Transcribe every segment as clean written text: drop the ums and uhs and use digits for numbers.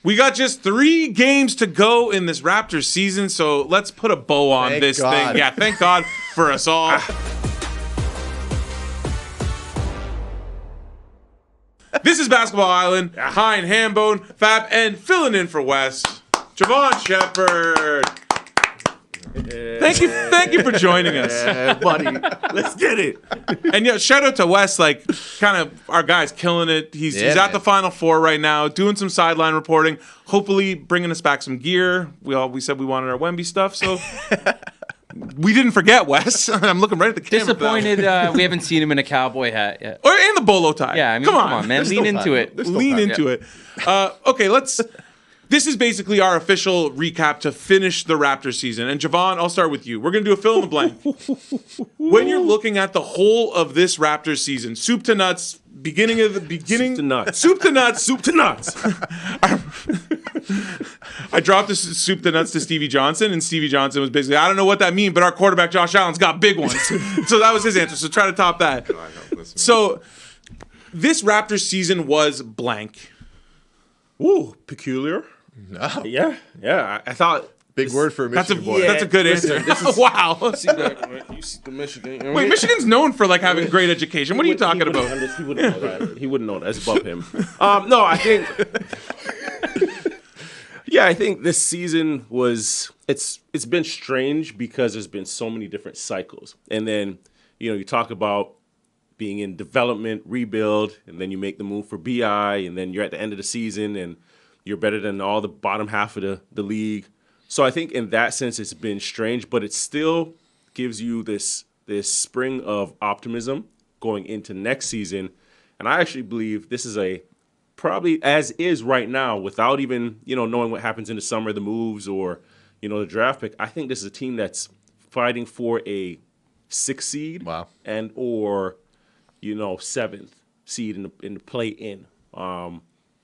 We got just 3 games to go in this Raptors season, so let's put a bow on Thank this God. thing. Yeah, thank God for us all. This is Basketball Island. Hein, Hambone, Fab, and filling in for Wes, Jevohn Shepherd. Thank you for joining us. Yeah, buddy. Let's get it. And yeah, shout out to Wes, like kind of our guy's killing it. He's at man. the Final Four right now, doing some sideline reporting, hopefully bringing us back some gear. We said we wanted our Wemby stuff, so we didn't forget Wes. I'm looking right at the camera. Disappointed we haven't seen him in a cowboy hat yet. Or in the bolo tie. Yeah, I mean, come on, man, lean into it. Lean into it. Okay, let's. This is basically our official recap to finish the Raptors season. And Jevohn, I'll start with you. We're going to do a fill in the blank. When you're looking at the whole of this Raptors season, soup to nuts, beginning. Soup to nuts. Soup to nuts. Soup to nuts. I dropped the soup to nuts to Stevie Johnson, and Stevie Johnson was basically, I don't know what that means, but our quarterback Josh Allen's got big ones. So that was his answer. So try to top that. So this Raptors season was blank. Ooh, peculiar. No. Yeah. I thought Big word for a That's a Michigan boy. that's a good answer. Wow. See that, right? You see the Michigan. Wait, Michigan's known for like having great education. What are you talking about? He wouldn't know that. He wouldn't know that. It's above him. No, I think. Yeah, I think this season was. It's been strange because there's been so many different cycles, and then you talk about being in development, rebuild, and then you make the move for BI, and then you're at the end of the season and you're better than all the bottom half of the league. So I think in that sense it's been strange, but it still gives you this spring of optimism going into next season. And I actually believe this is probably as is right now without even, knowing what happens in the summer, the moves or, the draft pick. I think this is a team that's fighting for a 6th seed. Wow. And or 7th seed in the play-in.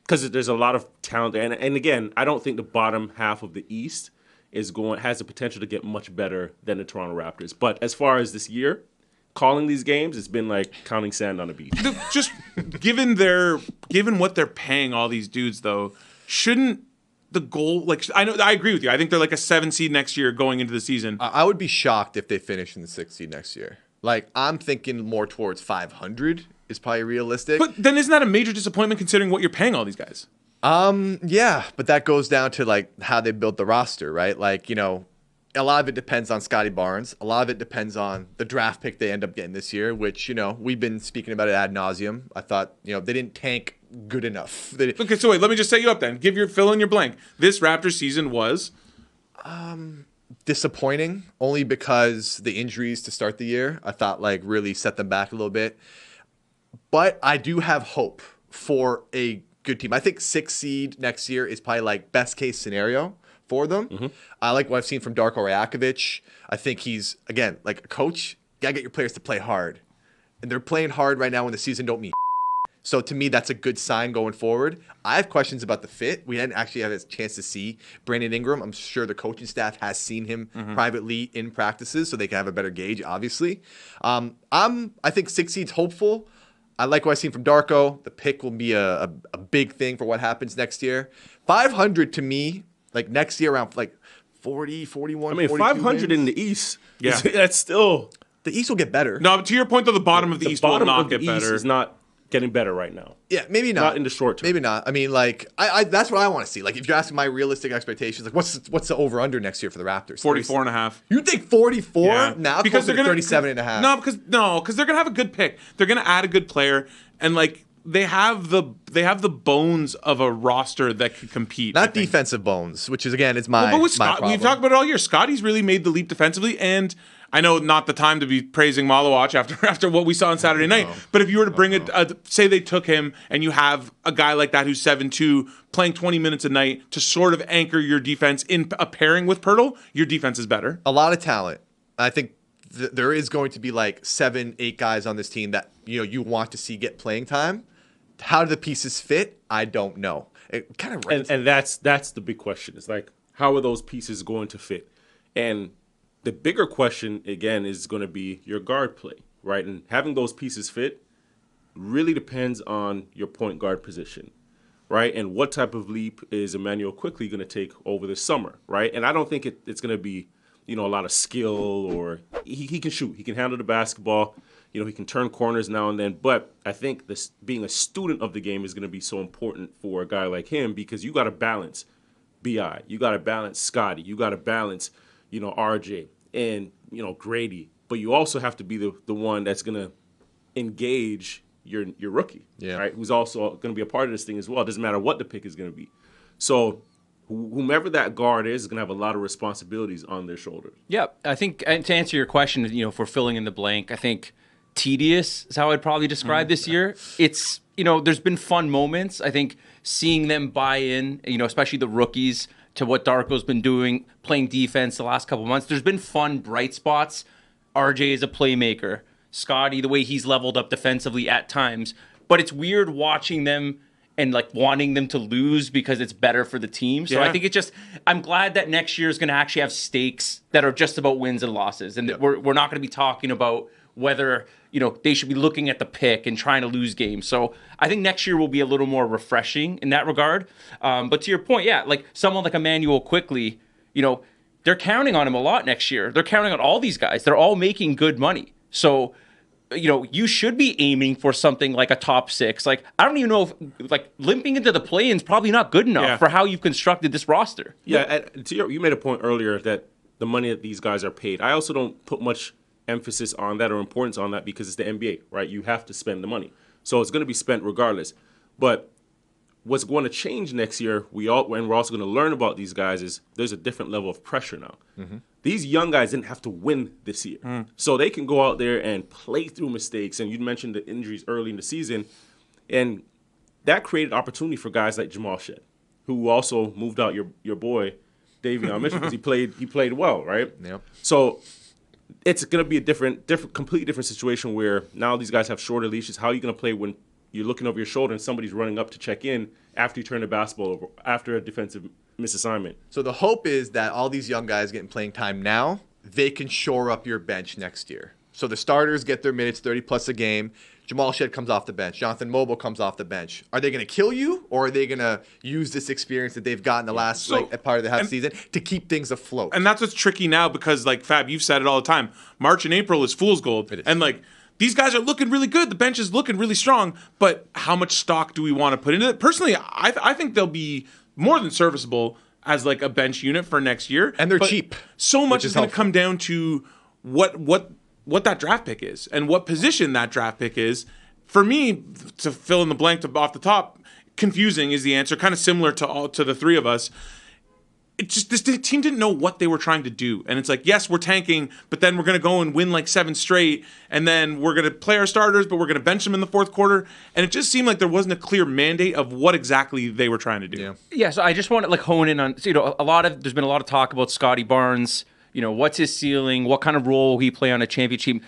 Because there's a lot of talent there. And again, I don't think the bottom half of the East has the potential to get much better than the Toronto Raptors. But as far as this year, calling these games, it's been like counting sand on a beach. Just given what they're paying all these dudes, though, shouldn't the goal I agree with you. I think they're like a 7 seed next year going into the season. I would be shocked if they finish in the 6th seed next year. Like, I'm thinking more towards 500 is probably realistic. But then isn't that a major disappointment considering what you're paying all these guys? Yeah, but that goes down to like how they built the roster, right? Like, a lot of it depends on Scotty Barnes. A lot of it depends on the draft pick they end up getting this year, which, we've been speaking about it ad nauseum. I thought, they didn't tank good enough. Okay, so wait, let me just set you up then. Fill in your blank. This Raptors season was disappointing only because the injuries to start the year, I thought really set them back a little bit. But I do have hope for a good team. I think 6th seed next year is probably best case scenario for them. Mm-hmm. I like what I've seen from Darko Rajakovic. I think he's, again, like a coach, you gotta get your players to play hard. And they're playing hard right now when the season don't mean. So to me, that's a good sign going forward. I have questions about the fit. We didn't actually have a chance to see Brandon Ingram. I'm sure the coaching staff has seen him privately in practices, so they can have a better gauge, obviously. I think 6 seed's hopeful. I like what I've seen from Darko. The pick will be a big thing for what happens next year. 500 to me, next year around 40, 41, 500 wins. in the East, Yeah. that's still... The East will get better. No, but to your point though, the bottom of the East will not get East better. is not getting better right now. Yeah, maybe not. Not in the short term. Maybe not. I mean, I that's what I want to see. If you're asking my realistic expectations, what's the over-under next year for the Raptors? 44.5. You think 44 Yeah. now? Because they're gonna 37.5. No, because they're gonna have a good pick. They're gonna add a good player, and they have the bones of a roster that could compete. Not defensive bones, which is again, it's my But with my Scott, problem. we've talked about it all year. Scotty's really made the leap defensively, and I know not the time to be praising Malawach after what we saw on Saturday night. But if you were to bring say they took him, and you have a guy like that who's 7'2", playing 20 minutes a night to sort of anchor your defense in a pairing with Pirtle, your defense is better. A lot of talent. I think there is going to be 7-8 guys on this team that you want to see get playing time. How do the pieces fit? I don't know. It kind of and that's the big question. It's how are those pieces going to fit? And the bigger question, again, is going to be your guard play, right? And having those pieces fit really depends on your point guard position. right? And what type of leap is Emmanuel quickly going to take over this summer, right? And I don't think it's going to be, a lot of skill or he can shoot. He can handle the basketball. He can turn corners now and then. But I think this being a student of the game is going to be so important for a guy like him because you got to balance BI. You got to balance Scotty. You got to balance, RJ and, Grady. But you also have to be the one that's going to engage your rookie, right? Who's also going to be a part of this thing as well. It doesn't matter what the pick is going to be. So whomever that guard is going to have a lot of responsibilities on their shoulders. Yeah, I think, and to answer your question, if we're filling in the blank, I think tedious is how I'd probably describe this year. It's, there's been fun moments. I think seeing them buy in, especially the rookies, to what Darko's been doing, playing defense the last couple months. There's been fun, bright spots. RJ is a playmaker. Scotty, the way he's leveled up defensively at times. But it's weird watching them and wanting them to lose because it's better for the team. So I think I'm glad that next year is going to actually have stakes that are just about wins and losses. And we're not going to be talking about whether, they should be looking at the pick and trying to lose games. So I think next year will be a little more refreshing in that regard. But to your point, someone like Emmanuel quickly, they're counting on him a lot next year. They're counting on all these guys. They're all making good money. So, you should be aiming for something like a top 6. I don't even know if, limping into the play-in is probably not good enough for how you've constructed this roster. Yeah, you made a point earlier that the money that these guys are paid. I also don't put much emphasis on that or importance on that because it's the NBA, right? You have to spend the money. So it's going to be spent regardless. But what's going to change next year, and we're also going to learn about these guys, is there's a different level of pressure now. Mm-hmm. These young guys didn't have to win this year. So they can go out there and play through mistakes. And you mentioned the injuries early in the season. And that created opportunity for guys like Jamal Shed, who also moved out your boy, Davion Mitchell, because he played well, right? Yep. So it's going to be a completely different situation where now these guys have shorter leashes. How are you going to play when you're looking over your shoulder and somebody's running up to check in after you turn the basketball over, after a defensive misassignment? So the hope is that all these young guys getting playing time now, they can shore up your bench next year. So the starters get their minutes, 30-plus a game. Jamal Shed comes off the bench. Jonathan Mobile comes off the bench. Are they going to kill you, or are they going to use this experience that they've gotten the last part of the half season to keep things afloat? And that's what's tricky now because, Fab, you've said it all the time. March and April is fool's gold. It is. And, these guys are looking really good. The bench is looking really strong. But how much stock do we want to put into it? Personally, I think they'll be more than serviceable as a bench unit for next year. And they're cheap. So much is going to come down to what that draft pick is and what position that draft pick is. For me, to fill in the blank off the top, confusing is the answer. Kind of similar to the three of us. It's just this team didn't know what they were trying to do. And it's yes, we're tanking, but then we're going to go and win 7 straight. And then we're going to play our starters, but we're going to bench them in the fourth quarter. And it just seemed like there wasn't a clear mandate of what exactly they were trying to do. Yeah, so I just want to hone in on, there's been a lot of talk about Scotty Barnes. What's his ceiling? What kind of role will he play on a championship team?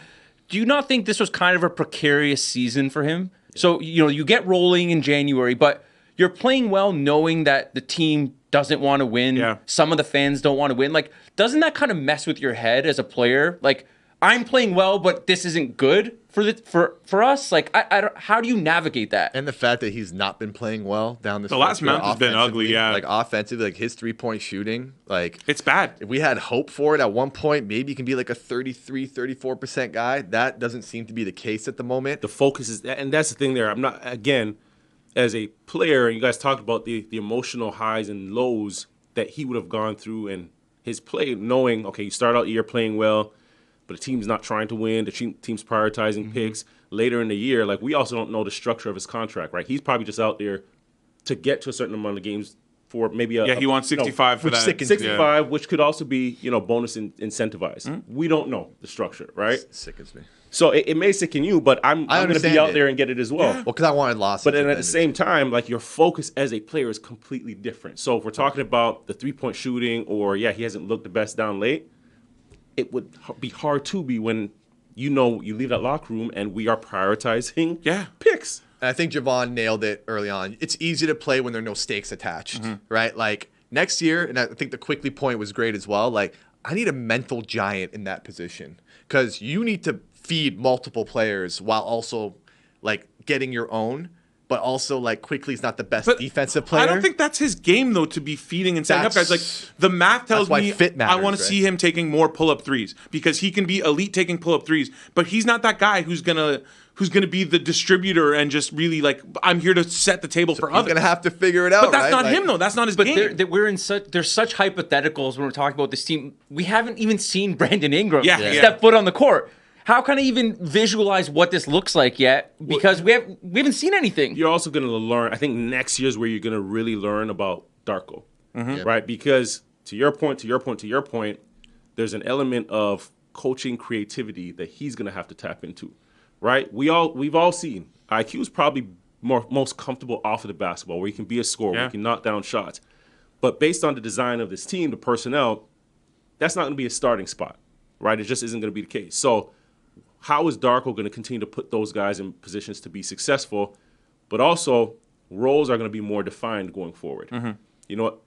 Do you not think this was kind of a precarious season for him? So, you get rolling in January, but you're playing well knowing that the team doesn't want to win. Yeah. Some of the fans don't want to win. Doesn't that kind of mess with your head as a player? I'm playing well, but this isn't good for us. I don't, how do you navigate that? And the fact that he's not been playing well down this. The last month has been ugly. Yeah, offensively, his 3-point shooting, it's bad. If we had hope for it at one point, maybe he can be a 33-34% guy. That doesn't seem to be the case at the moment. The focus is, and that's the thing there. I'm not, again, as a player, and you guys talked about the emotional highs and lows that he would have gone through in his play, knowing, okay, you start out the year playing well, but the team's not trying to win. The team's prioritizing picks. Later in the year, we also don't know the structure of his contract, right? He's probably just out there to get to a certain amount of games for maybe he wants 65 for that. 65, which could also be, bonus incentivized. Mm-hmm. We don't know the structure, right? Sickens me. So it may sicken you, but I'm going to be out there and get it as well. Well, because I wanted losses. But then at the same time, your focus as a player is completely different. So if we're talking about the 3-point shooting or, he hasn't looked the best down late, it would be hard to be when you leave that locker room and we are prioritizing picks. And I think Jevohn nailed it early on. It's easy to play when there are no stakes attached, right? Next year, and I think the Quickly point was great as well, I need a mental giant in that position because you need to feed multiple players while also getting your own. but also like quickly's not the best But defensive player. I don't think that's his game though, to be feeding and setting up guys. Like That's- the math tells why me fit matters, I want to right? see him taking more pull-up threes because he can be elite taking pull-up threes, but he's not that guy who's gonna be the distributor and just really like I'm here to set the table for He's others. gonna have to figure it out. But that's right? not Like, him though. That's not his But game. there's such hypotheticals when we're talking about this team. We haven't even seen Brandon Ingram Yeah. step foot on the court. How can I even visualize what this looks like yet? Because we haven't seen anything. You're also going to learn. I think next year's where you're going to really learn about Darko, right? Because to your point, there's an element of coaching creativity that he's going to have to tap into, right? We've all seen IQ's probably most comfortable off of the basketball, where he can be a scorer, where he can knock down shots. But based on the design of this team, the personnel, that's not going to be a starting spot, right? It just isn't going to be the case. So how is Darko going to continue to put those guys in positions to be successful? But also, roles are going to be more defined going forward. You know,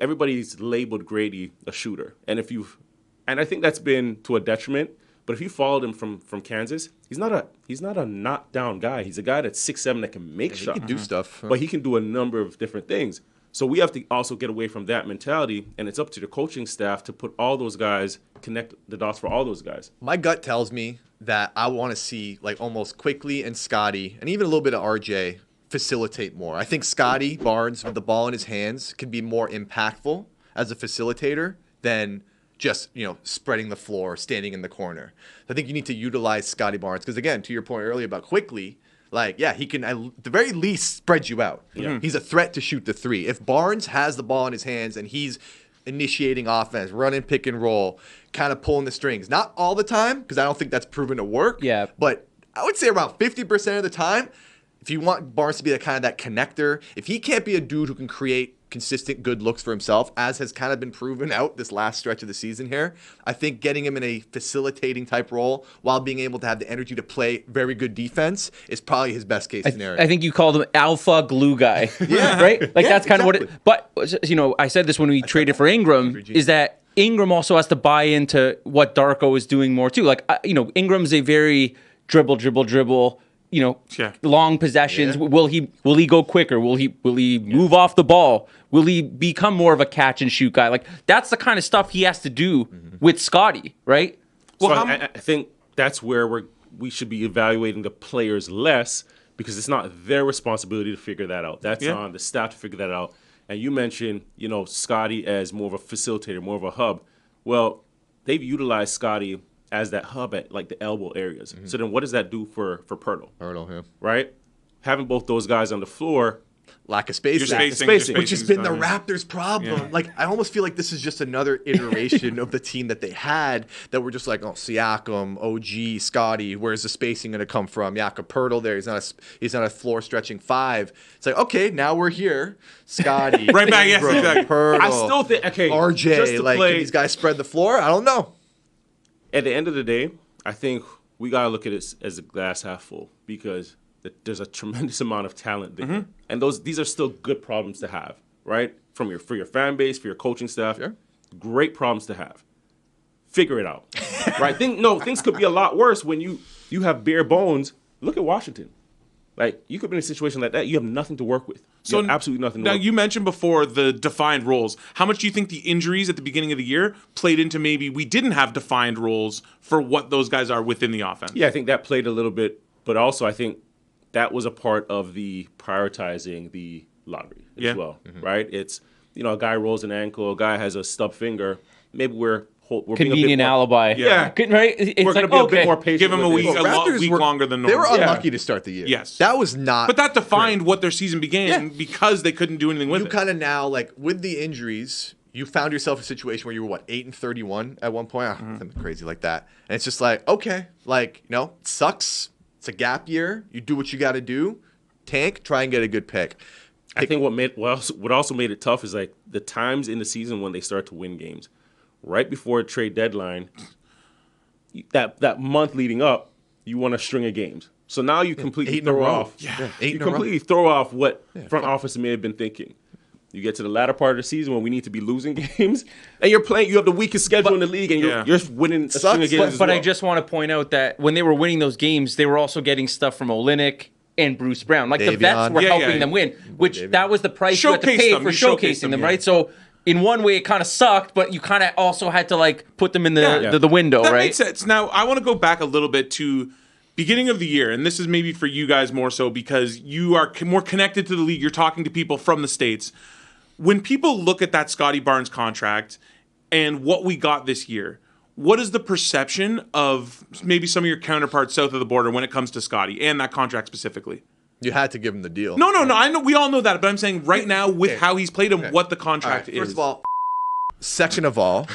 everybody's labeled Grady a shooter, and I think that's been to a detriment. But if you followed him from Kansas, he's not a knockdown guy. He's a guy that's 6'7" that can make shots, he can do stuff. but he can do a number of different things. So we have to also get away from that mentality, and it's up to the coaching staff to put all those guys, connect the dots for all those guys. My gut tells me that I want to see like almost Quickly and Scotty and even a little bit of RJ facilitate more. I think Scotty Barnes with the ball in his hands can be more impactful as a facilitator than just, spreading the floor, standing in the corner. I think you need to utilize Scotty Barnes because, again, to your point earlier about Quickly, he can at the very least spread you out. Yeah. He's a threat to shoot the three. If Barnes has the ball in his hands and he's initiating offense, running pick and roll, kind of pulling the strings, not all the time because I don't think that's proven to work. Yeah. But I would say around 50% of the time, if you want Barnes to be that connector, if he can't be a dude who can create consistent good looks for himself, as has kind of been proven out this last stretch of the season here, I think getting him in a facilitating type role while being able to have the energy to play very good defense is probably his best case scenario. I think you called him alpha glue guy. Yeah. Right? Like Yeah, that's kind of exactly. what it. But I said this when we traded for Ingram, is that Ingram also has to buy into what Darko is doing more too. Like Ingram's a very dribble. Long possessions. Yeah. Will he go quicker? Will he move off the ball? Will he become more of a catch and shoot guy? Like that's the kind of stuff he has to do with Scotty, right? So I think that's where we should be evaluating the players less because it's not their responsibility to figure that out. That's on the staff to figure that out. And you mentioned, Scotty as more of a facilitator, more of a hub. Well, they've utilized Scotty as that hub at like the elbow areas. So then what does that do for Pirtle? Right? Having both those guys on the floor, Lack of spacing. spacing. Which has been the Raptors' problem. Yeah. Like, I almost feel like this is just another iteration of the team that they had that were just like, Siakam, OG, Scotty, where's the spacing going to come from? Jakob Poeltl there. He's not a floor-stretching five. It's like, okay, now we're here. Scotty. Right back, yes, Ingram, exactly. Poeltl, I still think, okay, just RJ, to like, play- can these guys spread the floor? I don't know. At the end of the day, I think we got to look at it as a glass half full because there's a tremendous amount of talent there. And these are still good problems to have, right? For your fan base, for your coaching staff. Sure. Great problems to have. Figure it out, right? Things could be a lot worse when you have bare bones. Look at Washington. Like, you could be in a situation like that. You have nothing to work with. You have absolutely nothing to Now, work with. you mentioned before the defined roles. How much do you think the injuries at the beginning of the year played into maybe we didn't have defined roles for what those guys are within the offense? Yeah, I think that played a little bit, but also I think that was a part of the prioritizing the lottery as well, right? It's, a guy rolls an ankle, a guy has a stub finger. Maybe we're being a bit Convenient more- alibi. Yeah. Right? It's We're going to be a bit more patient. Give him a with week, it. a week longer than They normal. were unlucky to start the year. Yes. That was not. But that defined what their season began Yeah. because they couldn't do anything with you it. kind of now, like, with the injuries, you found yourself in a situation where you were, 8-31 at one point? Something crazy like that. And it's just like, okay, like, it sucks. It's a gap year. You do what you got to do. Tank, try and get a good pick. I think what also made it tough is like the times in the season when they start to win games. Right before a trade deadline, that month leading up, you want a string of games. So now you completely 8 in a throw row. off. Yeah, 8 You in a row. completely throw off what front office may have been thinking. You get to the latter part of the season when we need to be losing games, and you're playing. You have the weakest schedule in the league, and you're winning a string of games. But as well. I just want to point out that when they were winning those games, they were also getting stuff from Olynyk, and Bruce Brown. Like the Davion. vets were Yeah, helping yeah. them win, which that was the price you had to Showcase pay them. for You showcase showcasing them, yeah. right? So in one way, it kind of sucked, but you kind of also had to like put them in the window, That right? makes sense. Now, I want to go back a little bit to beginning of the year, and this is maybe for you guys more so because you are more connected to the league. You're talking to people from the States. When people look at that Scotty Barnes contract and what we got this year, what is the perception of maybe some of your counterparts south of the border when it comes to Scotty and that contract specifically? You had to give him the deal. No. I know we all know that, but I'm saying right now with how he's played and what the contract is. First of all, second of all,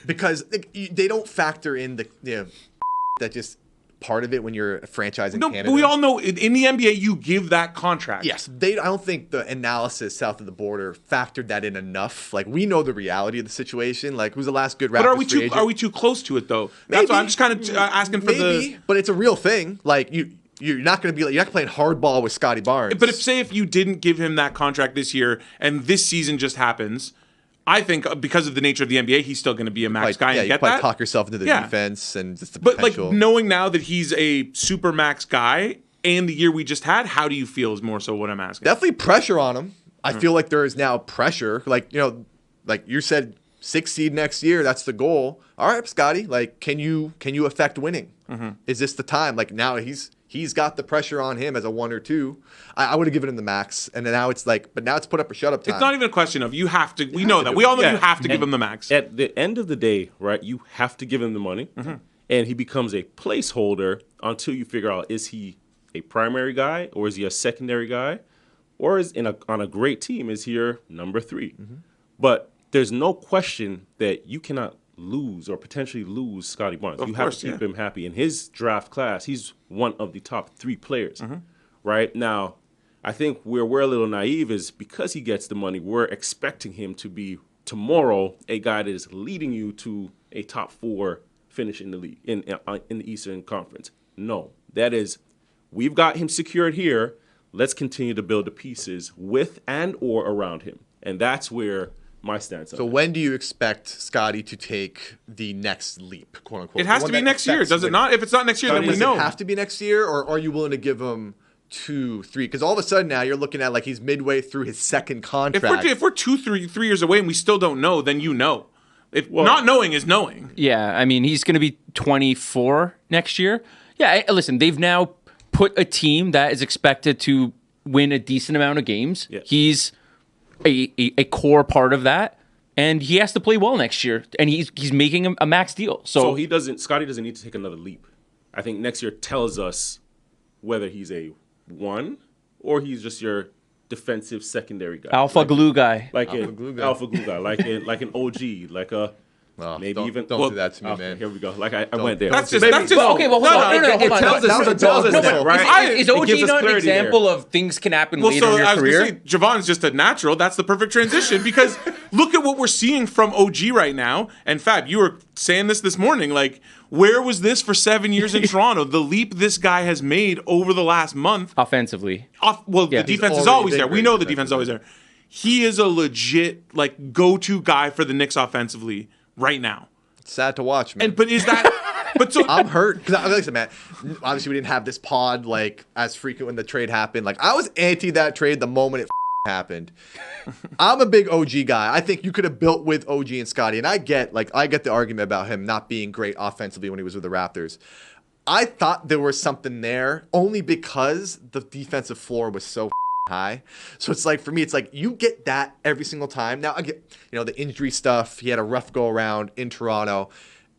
because they don't factor in that just part of it when you're a franchise in Canada. But we all know in the NBA you give that contract. Yes, I don't think the analysis south of the border factored that in enough. Like we know the reality of the situation. Like who's the last good Raptors But free agent? are we too close to it though? That's why I'm just kind of asking for but it's a real thing. Like you're not going to be like you're not playing hardball with Scotty Barnes. But if you didn't give him that contract this year and this season just happens, I think because of the nature of the NBA, he's still going to be a max guy. Yeah, and you get probably that. talk yourself into the defense and just the But potential. like knowing now that he's a super max guy and the year we just had, how do you feel is more so what I'm asking. Definitely pressure on him. I feel like there is now pressure. Like like you said, 6th seed next year. That's the goal. All right, Scotty. Like, can you affect winning? Is this the time? Like now he's got the pressure on him as a 1 or 2. I would have given him the max, and then now it's like, but now it's put up or shut up time. It's not even a question of you have to. We know that. We all know you have to give him the max. At the end of the day, right, you have to give him the money, and he becomes a placeholder until you figure out, is he a primary guy or is he a secondary guy? Or is on a great team, is he your number 3? But there's no question that you cannot lose or potentially lose Scotty Barnes. You have to keep him happy. In his draft class, he's one of the top 3 players. Right? Now, I think where we're a little naive is because he gets the money, we're expecting him to be tomorrow a guy that is leading you to a top 4 finish in the league, in the Eastern Conference. No, that is, we've got him secured here. Let's continue to build the pieces with and or around him. And that's where my stance on So it. when do you expect Scotty to take the next leap, quote unquote? It has The to one be that next year, affects does it winning? not? If it's not next year, then we Does know. it have to be next year, or are you willing to give him 2, 3? Because all of a sudden now you're looking at like he's midway through his second contract. If we're 3 years away and we still don't know, then you know. If not knowing is knowing. Yeah, I mean, he's going to be 24 next year. Yeah, listen, they've now put a team that is expected to win a decent amount of games. Yeah. He's a core part of that, and he has to play well next year, and he's making a max deal. So Scotty doesn't need to take another leap. I think next year tells us whether he's a 1 or he's just your defensive secondary guy. alpha glue guy. Alpha glue guy, like an OG, like a maybe don't, even. don't do that to me, okay, man. Here we go. Like I went there. That's just. Okay, well, hold on. No, hold on. tells us It tells us that, right? Is It OG gives us not an clarity there. example of things can happen Well, later so in your I was career? going to say, Jevohn's just a natural. That's the perfect transition because look at what we're seeing from OG right now. And Fab, you were saying this morning. Like, where was this for 7 years in Toronto? The leap this guy has made over the last month. Offensively. The defense is already always been there. We great know the defense is always there. He is a legit like go-to guy for the Knicks offensively right now. It's sad to watch, man. But is that? But so I'm hurt because listen, man. Obviously, we didn't have this pod like as frequent when the trade happened. Like I was anti that trade the moment it happened. I'm a big OG guy. I think you could have built with OG and Scotty, and I get the argument about him not being great offensively when he was with the Raptors. I thought there was something there only because the defensive floor was so high. So it's like, for me, it's like you get that every single time. Now I get, the injury stuff. He had a rough go around in Toronto.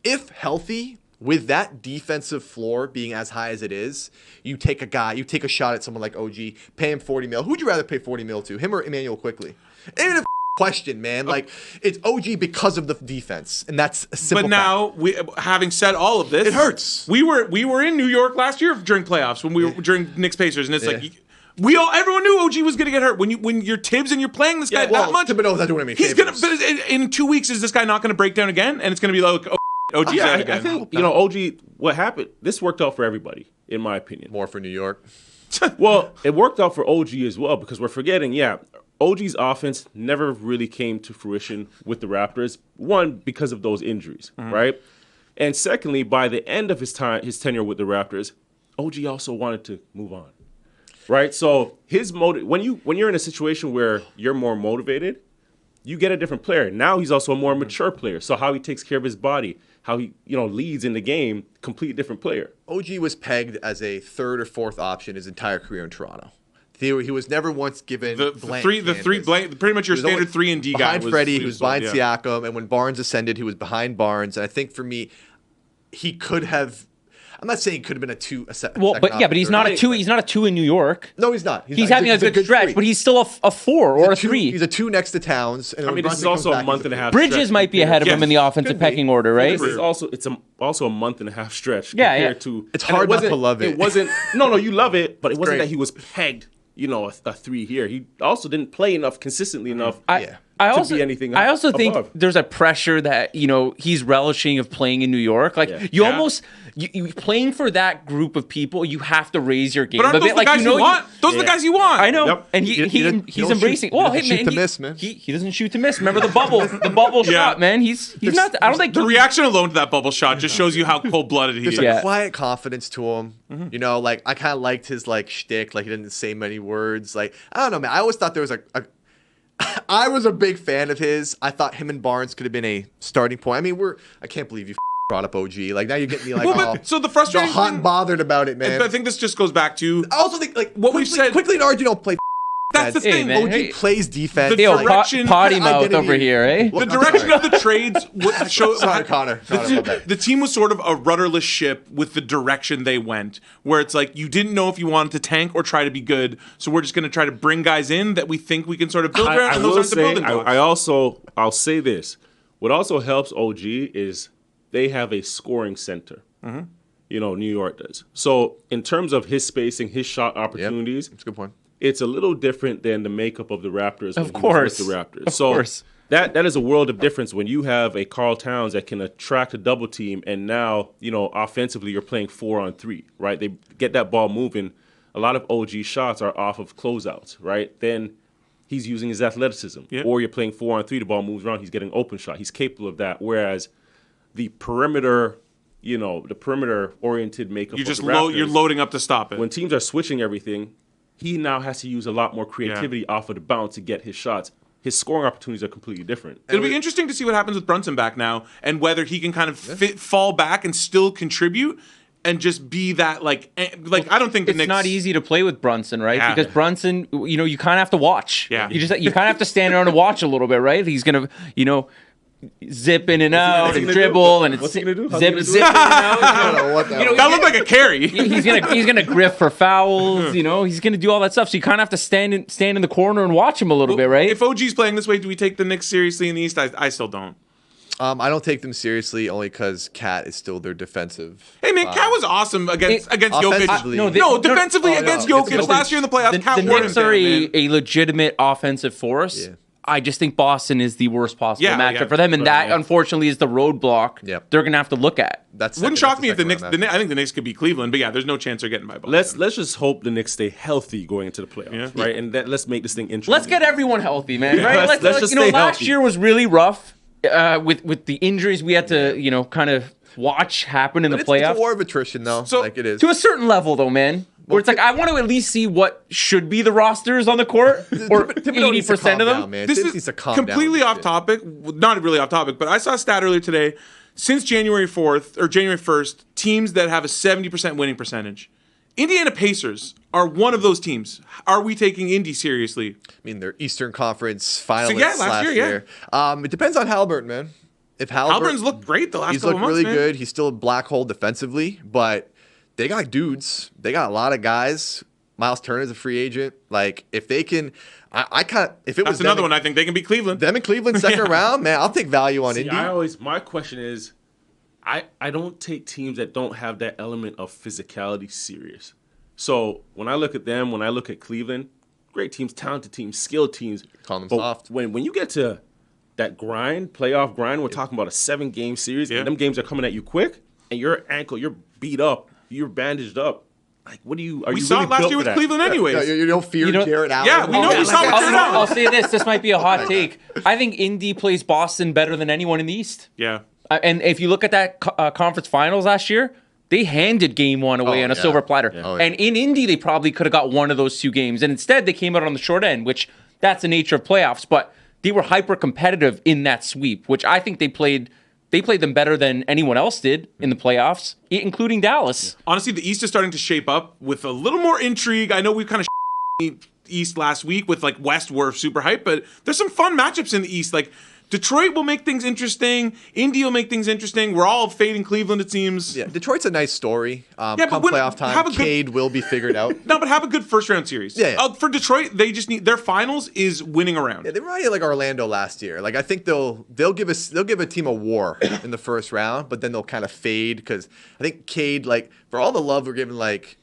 If healthy, with that defensive floor being as high as it is, you take a shot at someone like OG, pay him $40 million. Who'd you rather pay $40 million to, him or Emmanuel Quickly? Even if question, man. Like, it's OG because of the defense, and that's a simple But now, having said all of this, it hurts. We were in New York last year during playoffs when we were during Knicks Pacers, and it's like everyone knew OG was going to get hurt. When you're Tibbs and you're playing this guy that much, Thibodeau's not doing any he's favors. gonna. But in 2 weeks, is this guy not going to break down again? And it's going to be like OG's out again. I think OG. What happened? This worked out for everybody, in my opinion. More for New York. Well, it worked out for OG as well because we're forgetting. OG's offense never really came to fruition with the Raptors. One, because of those injuries, right? And secondly, by the end of his tenure with the Raptors, OG also wanted to move on. right? So his when you're in a situation where you're more motivated, you get a different player. Now he's also a more mature player. So how he takes care of his body, how he leads in the game, completely different player. OG was pegged as a third or fourth option his entire career in Toronto. He was never once given the three blank, pretty much your standard 3 and D guy. Behind Freddie, he was behind Siakam, and when Barnes ascended, he was behind Barnes. And I think for me, he could have. I'm not saying he could have been a 2. But he's not a 2. He's not a 2 in New York. No, he's not. He's having a good stretch, 3. but he's still a 4 or a 3. He's a 2 next to Towns. And this is also a month and a half. Bridges might be ahead of him in the offensive pecking order, right? It's also a month and a half stretch. Yeah. To it's hard not to love it. It wasn't. No, you love it, but it wasn't that he was pegged. A 3 here. He also didn't play enough consistently enough. I also think there's a pressure that he's relishing of playing in New York. Almost you playing for that group of people. You have to raise your game. But aren't those the guys you want? Those are the guys you want. I know, and he's embracing. Shoot to miss, man. He doesn't shoot to miss. Remember the bubble shot, man. He's not. I don't think the reaction alone to that bubble shot just shows you how cold blooded he is. There's a quiet confidence to him. Mm-hmm. I kind of liked his shtick. He didn't say many words. I don't know, man. I always thought there was I was a big fan of his. I thought him and Barnes could have been a starting point. I mean, I can't believe you brought up OG. Now you're getting me so the frustrating hot and bothered about it, man. I think this just goes back to. I also think what we've said. Quickly and Archie don't play. That's the thing. Man, OG plays defense. The direction, potty mouth over here, eh? The direction of the trades would show. Sorry, Connor. The team was sort of a rudderless ship with the direction they went, where it's you didn't know if you wanted to tank or try to be good. So we're just going to try to bring guys in that we think we can sort of build around. And those aren't the building blocks. I'll say this. What also helps OG is they have a scoring center. Mm-hmm. New York does. So in terms of his spacing, his shot opportunities, that's a good point. It's a little different than the makeup of the Raptors. Of course. With the Raptors. Of course. That is a world of difference when you have a Karl Towns that can attract a double team, and now, offensively you're playing 4-on-3, right? They get that ball moving. A lot of OG shots are off of closeouts, right? Then he's using his athleticism. Yep. Or you're playing 4-on-3, the ball moves around, he's getting open shot. He's capable of that. Whereas the perimeter oriented makeup you're of the Raptors, you're loading up to stop it. When teams are switching everything, he now has to use a lot more creativity off of the bounce to get his shots. His scoring opportunities are completely different. It'll be interesting to see what happens with Brunson back now and whether he can kind of fall back and still contribute and just be that I don't think it's not easy to play with Brunson, right? Yeah. Because Brunson, you kind of have to watch. Yeah. You kind of have to stand around and watch a little bit, right? He's gonna, zip in and out and dribble and what's he gonna do? Zip in and out. I don't know what that. That looked like a carry. He's gonna griff for fouls. He's gonna do all that stuff. So you kind of have to stand in the corner and watch him a little bit, right? If OG's playing this way, do we take the Knicks seriously in the East? I still don't. I don't take them seriously only because Cat is still their defensive. Hey man, Cat was awesome against Jokic. Defensively against Jokic last year in the playoffs. The Knicks are a legitimate offensive force. Yeah. I just think Boston is the worst possible matchup for them, and that unfortunately is the roadblock they're going to have to look at. Wouldn't shock me if the Knicks. I think the Knicks could be Cleveland, but there's no chance they're getting by Boston. Let's just hope the Knicks stay healthy going into the playoffs, right? And let's make this thing interesting. Let's get everyone healthy, man. Right? Let's just stay last healthy. year was really rough with the injuries we had to kind of watch happen in the playoffs. It's a war of attrition, though. It is to a certain level, though, man. Where it's I want to at least see what should be the rosters on the court, or 80% of them. Down, this is completely off topic. Not really off topic, but I saw a stat earlier today. Since January 4th or January 1st, teams that have a 70% winning percentage. Indiana Pacers are one of those teams. Are we taking Indy seriously? I mean, they're Eastern Conference finalists last year. It depends on Haliburton, man. If Haliburton's looked great the last couple months, he's looked really good. He's still a black hole defensively, but they got dudes. They got a lot of guys. Miles Turner's a free agent. If they can, that's another one. I think they can beat Cleveland. Them in Cleveland second round, man. I'll take value on Indy. My question is, I don't take teams that don't have that element of physicality serious. So when I look at them, when I look at Cleveland, great teams, talented teams, skilled teams. Call them soft. When you get to that playoff grind, we're talking about a 7-game series, and them games are coming at you quick, and your ankle, you're beat up. You're bandaged up. What do you? We saw it last year with Cleveland, anyways. You don't fear Jarrett Allen. Yeah, we know we saw it with Jarrett Allen. I'll say this. This might be a hot take. I think Indy plays Boston better than anyone in the East. Yeah. And if you look at that conference finals last year, they handed game one away on a silver platter. Yeah. Oh, yeah. And in Indy, they probably could have got one of those 2 games. And instead, they came out on the short end, which that's the nature of playoffs. But they were hyper competitive in that sweep, which I think they played them better than anyone else did in the playoffs, including Dallas. Honestly, the East is starting to shape up with a little more intrigue. I know we kind of East last week with like West were super hype, but there's some fun matchups in the East. Like Detroit will make things interesting. Indy will make things interesting. We're all fading Cleveland, it seems. Yeah, Detroit's a nice story. but Come when- playoff time, have a good- Cade will be figured out. No, but have a good first round series. Yeah. For Detroit, they just need their finals is winning around. Yeah, they remind me of like Orlando last year. Like I think they'll give a team a war in the first round, but then they'll kind of fade because I think Cade, like for all the love we're giving, like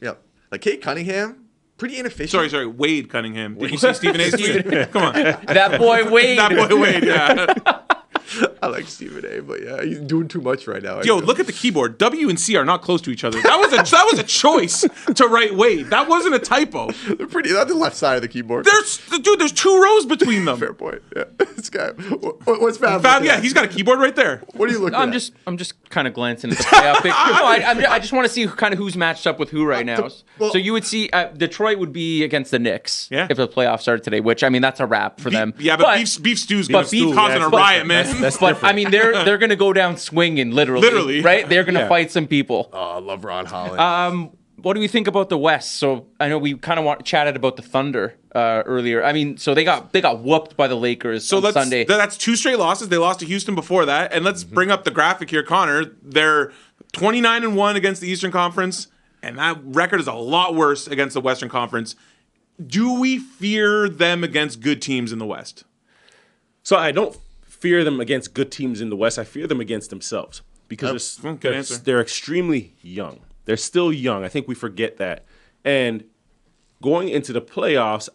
Cade Cunningham, pretty inefficient. Sorry, Wade Cunningham. Did you see Stephen A's tweet? Come on. That boy Wade. That boy Wade, yeah. I like Stephen A, but yeah, he's doing too much right now. Yo, look at the keyboard. W and C are not close to each other. That was a choice to write Wade. That wasn't a typo. They're pretty. They're on the left side of the keyboard. There's 2 rows between them. Fair point. Yeah, this guy. What's Fab? Fab, yeah, he's got a keyboard right there. What are you looking at? I'm just kind of glancing at the playoff picture. No, I just want to see kind of who's matched up with who right now. well- So you would see Detroit would be against the Knicks Yeah. if the playoffs started today, which I mean that's a wrap for them. Yeah, but beef stew's causing a riot, man. But I mean they're gonna go down swinging, literally, right? They're gonna fight some people. Oh, I love Ron Holland. What do we think about the West? So I know we kind of chatted about the Thunder earlier. I mean, so they got whooped by the Lakers on Sunday. That's 2 straight losses. They lost to Houston before that. And let's bring up the graphic here, Connor. They're 29-1 against the Eastern Conference, and that record is a lot worse against the Western Conference. Do we fear them against good teams in the West? So I don't fear them against good teams in the West. I fear them against themselves because good answer. they're extremely young. They're still young. I think we forget that. And going into the playoffs,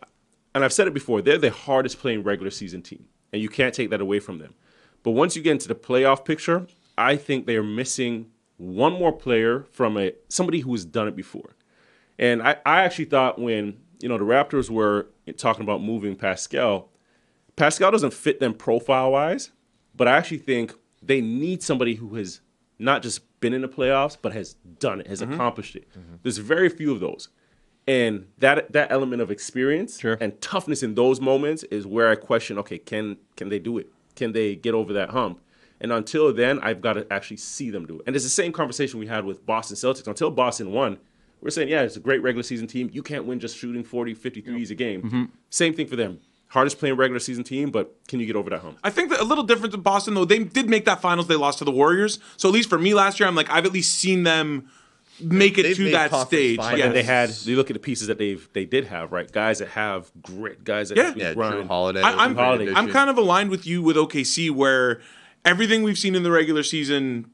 and I've said it before, they're the hardest playing regular season team, and you can't take that away from them. But once you get into the playoff picture, I think they are missing one more player from somebody who has done it before. And I actually thought when the Raptors were talking about moving Pascal doesn't fit them profile-wise, but I actually think they need somebody who has not just been in the playoffs, but has done it, has accomplished it. There's very few of those. And that element of experience and toughness in those moments is where I question, okay, can they do it? Can they get over that hump? And until then, I've got to actually see them do it. And it's the same conversation we had with Boston Celtics. Until Boston won, we're saying, yeah, it's a great regular season team. You can't win just shooting 40, 50 threes a game. Same thing for them. Hardest playing regular season team, but can you get over that hump? I think that a little different in Boston, though. They did make that finals. They lost to the Warriors. So at least for me last year, I'm like, I've at least seen them make it They've to made that conference stage. finals. Yeah. And you look at the pieces that they did have, right? Guys that have grit, guys that Yeah. can Yeah, grind. Drew Holiday. I'm Holiday. kind of aligned with you with OKC, where everything we've seen in the regular season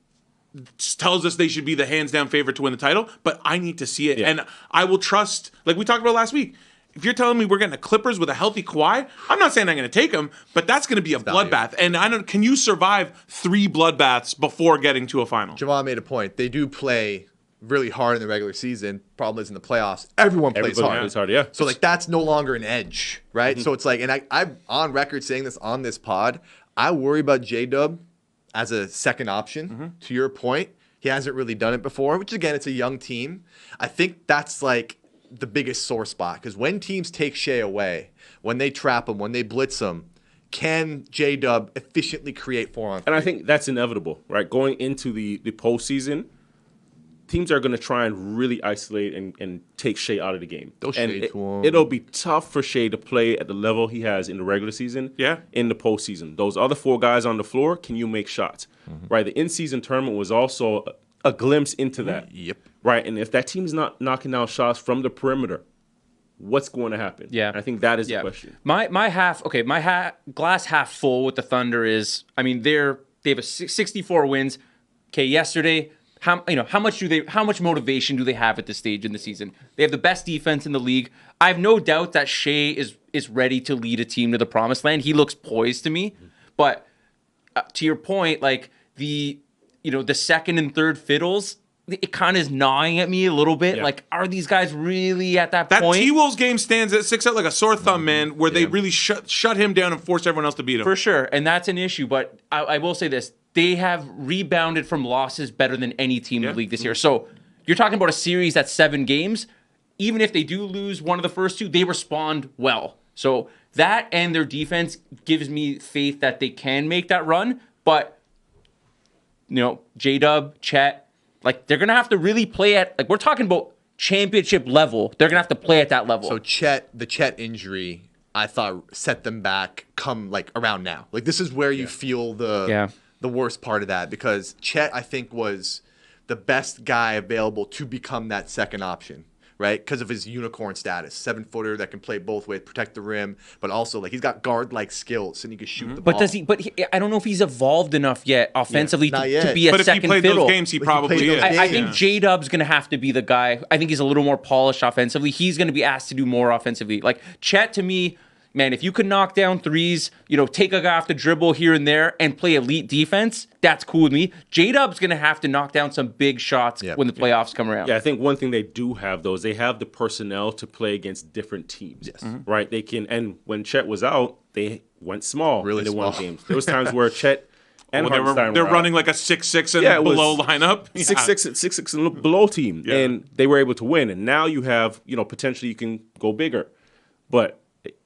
tells us they should be the hands down favorite to win the title, but I need to see it. Yeah. And I will trust, like we talked about last week, if you're telling me we're getting the Clippers with a healthy Kawhi, I'm not saying I'm going to take them, but that's going to be a bloodbath. And can you survive 3 bloodbaths before getting to a final? Jamal made a point. They do play really hard in the regular season. Problem is in the playoffs, everyone plays Everybody hard. plays hard, yeah. So like that's no longer an edge, right? So it's like, and I'm on record saying this on this pod. I worry about J-Dub as a second option. To your point, he hasn't really done it before, which again, it's a young team. I think that's like the biggest sore spot because when teams take Shea away, when they trap him, when they blitz him, can J-Dub efficiently create 4-on-3? And I think that's inevitable, right? Going into the postseason, teams are going to try and really isolate and take Shea out of the game. They'll And shade to him. it'll be tough for Shea to play at the level he has in the regular season. Yeah. In the postseason, those other 4 guys on the floor, can you make shots? Right. The in-season tournament was also a glimpse into that. Yep. Right. And if that team's not knocking down shots from the perimeter, what's going to happen? Yeah. And I think that is the question. My glass half full with the Thunder is, I mean, they have 64 wins. Okay, yesterday, how much motivation do they have at this stage in the season? They have the best defense in the league. I have no doubt that Shea is ready to lead a team to the promised land. He looks poised to me. But to your point, like the second and third fiddles, it kind of is gnawing at me a little bit. Yeah. Like, are these guys really at that That point? T-Wolves game sticks out like a sore thumb, man, where they really shut him down and forced everyone else to beat him. For sure, and that's an issue. But I will say this: they have rebounded from losses better than any team in the league this year. So you're talking about a series that's 7 games. Even if they do lose one of the first 2, they respond well. So that and their defense gives me faith that they can make that run. But, J-Dub, Chet, like, they're going to have to really play at, like, we're talking about championship level. They're going to have to play at that level. So the Chet injury, I thought, set them back come, like, around now. Like, this is where you feel the worst part of that, because Chet, I think, was the best guy available to become that second option. Right, because of his unicorn status, 7-footer that can play both ways, protect the rim, but also like he's got guard-like skills and he can shoot the ball. But I don't know if he's evolved enough yet offensively to be a but second if he played fiddle. those games, he probably is. I think J-Dub's going to have to be the guy. I think he's a little more polished offensively. He's going to be asked to do more offensively. Like Chet, to me, man, if you could knock down threes, take a guy off the dribble here and there and play elite defense, that's cool with me. J-Dub's going to have to knock down some big shots when the playoffs come around. Yeah, I think one thing they do have, though, is they have the personnel to play against different teams. Yes. Right? They can, and when Chet was out, they went small. Really and they small. won games. There was times where Chet and Hartenstein they're were running out. like a 6'6" and below lineup. 6'6" and below team. Yeah. And they were able to win. And now you have, potentially you can go bigger. But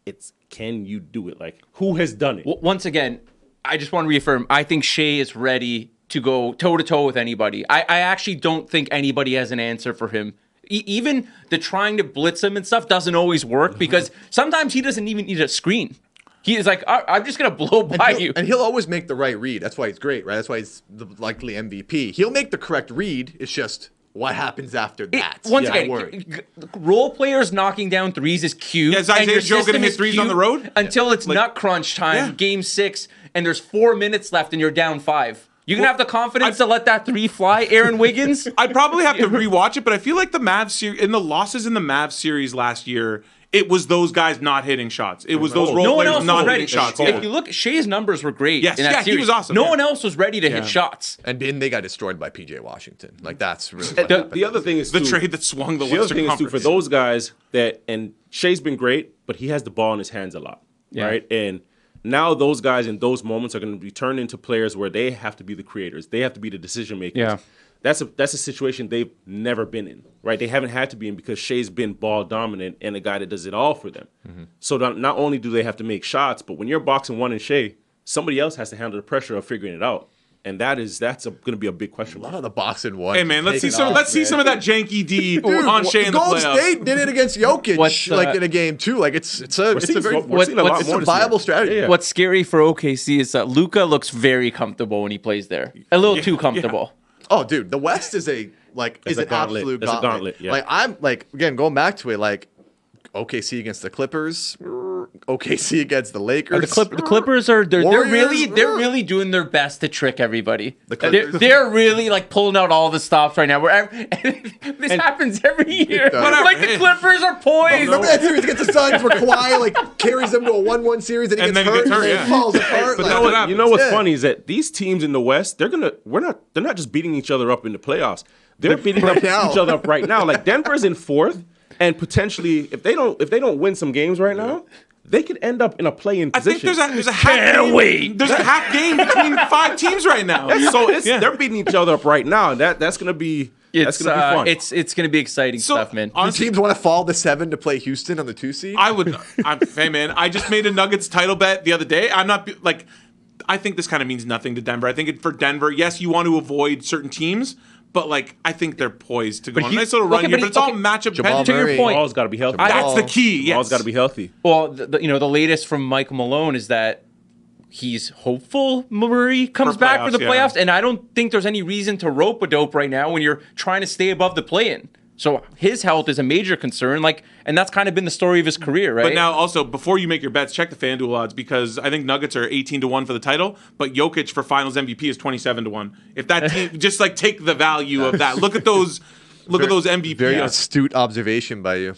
it's, can you do it? Like, who has done it? Once again, I just want to reaffirm, I think Shea is ready to go toe-to-toe with anybody. I actually don't think anybody has an answer for him. Even the trying to blitz him and stuff doesn't always work because sometimes he doesn't even need a screen. He is like, I'm just going to blow by you. And he'll always make the right read. That's why he's great, right? That's why he's the likely MVP. He'll make the correct read. It's just what happens after that. Once again, role players knocking down threes is cute. Yeah, is Isaiah Joe going to hit threes on the road? Until it's nut crunch time, game 6, and there's 4 minutes left and you're down 5. You're going to have the confidence to let that 3 fly, Aaron Wiggins? I'd probably have to rewatch it, but I feel like the Mavs series, in the losses in the Mavs series last year, it was those guys not hitting shots. It was those role players not hitting shots. If you look, Shea's numbers were great. Yes, in that series. he was awesome. No one else was ready to hit shots. And then they got destroyed by PJ Washington. Like, that's really The other thing is, the trade that swung the other Western thing is, Conference. for those guys and Shea's been great, but he has the ball in his hands a lot, right? And now those guys in those moments are going to be turned into players where they have to be the creators. They have to be the decision makers. Yeah. That's a situation they've never been in, right? They haven't had to be in because Shea's been ball dominant and a guy that does it all for them. So not only do they have to make shots, but when you're boxing one and Shea, somebody else has to handle the pressure of figuring it out. And that's going to be a big question. a lot of the boxing one. Hey man, let's see some of that janky D on Shea in the Golden playoffs. State did it against Jokic in a game too. Like it's a viable strategy. Yeah. What's scary for OKC is that Luka looks very comfortable when he plays there. A little too comfortable. Oh, dude, the West is an absolute gauntlet. It's a gauntlet, yeah. Like I'm again going back to it, like OKC against the Clippers, OKC against the Lakers. The Clippers are they're Warriors, really doing their best to trick everybody. Clippers. They're really like pulling out all the stops right now. This happens every year. Whatever. Like the Clippers are poised. Remember that series against the Suns where Kawhi carries them to a 1-1 series and he gets hurt and it falls apart. But you know what's funny is that these teams in the West, they're not just beating each other up in the playoffs. They're beating each other up right now. Like Denver's in 4th, and potentially if they don't win some games right now, they could end up in a play-in position. I think there's a half game. There's a half game between 5 teams right now. So they're beating each other up right now, and that's gonna be fun. It's going to be exciting stuff, man. Honestly, teams want to fall to 7 to play Houston on the 2 seed. Hey man, I just made a Nuggets title bet the other day. I'm not like, I think this kind of means nothing to Denver. I think for Denver, yes, you want to avoid certain teams, but like I think they're poised to go on a nice little run here. But it's all matchup dependent. To your point, Ball's got to be healthy. That's the key. Yes. Ball's got to be healthy. Well, the latest from Michael Malone is that he's hopeful Murray comes back for the playoffs, and I don't think there's any reason to rope a dope right now when you're trying to stay above the play-in. So his health is a major concern, and that's kind of been the story of his career, right? But now also, before you make your bets, check the FanDuel odds because I think Nuggets are 18-1 for the title, but Jokic for Finals MVP is 27-1. If that team just take the value of that, look at those MVP. Very astute observation by you.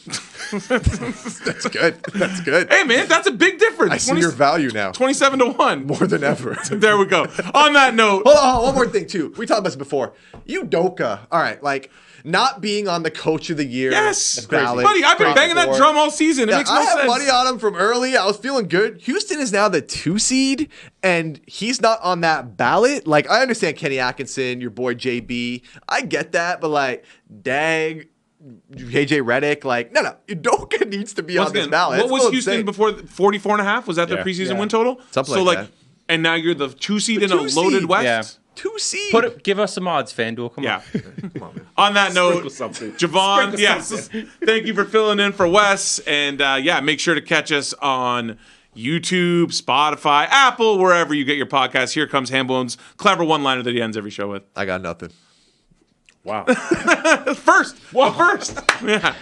That's good. That's good. Hey man, that's a big difference. I see your value now. 27-1. More than ever. There we go. On that note, Hold on, one more thing too. We talked about this before. Udoka. All right, not being on the Coach of the Year. yes, ballot. buddy, I've been banging that before. drum all season. It makes no I sense. have money on him from early. I was feeling good. Houston is now the 2 seed, and he's not on that ballot. Like, I understand Kenny Atkinson, your boy JB. I get that, but like, dang, KJ Redick, like, no, Udoka needs to be Once on this again, ballot. what It's was still Houston insane. before 44.5? Was that their Yeah. preseason Yeah. win total? Something so like that. And now you're the 2 seed The in a 2 loaded seed. West. Yeah. 2 seed. Give us some odds, FanDuel. Come Yeah. on. On that note, Sprinkle something. Jevohn, Sprinkle yes, something. thank you for filling in for Wes. And yeah, make sure to catch us on YouTube, Spotify, Apple, wherever you get your podcasts. Here comes Hambone's clever one-liner that he ends every show with. I got nothing. Wow. First. Yeah.